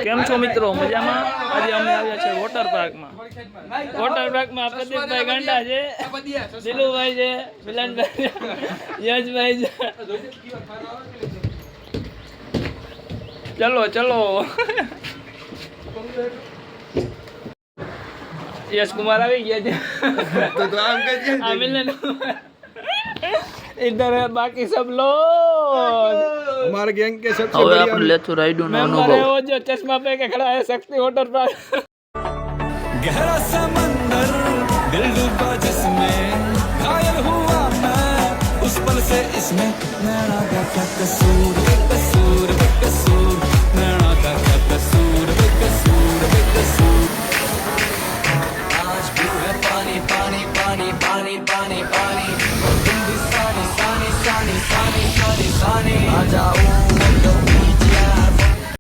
કેમ છો મિત્રો? મજામાં? આજે અમે આવ્યા છે વોટર પાર્કમાં. વોટર પાર્કમાં પ્રદીપભાઈ ગાંડા છે, દિલુભાઈ છે, મિલનભાઈ છે, યશભાઈ છે. ચલો ચલો. યશ કુમાર આવી ગયા છે. આ મિલન इधर है बाकी सब लोग हमारे गैंग के सबसे હવે बढ़िया આપણે લેતું રાઈડો નો मेंबर है અનુભવ वो जो चश्मा पे के खड़ा है शक्ति वाटर पार्क. गहरा समंदर दिल डूबा जिसमें घायल हुआ मैं उस पल से इसमें नैना का क्या कसूर कसूर कसूर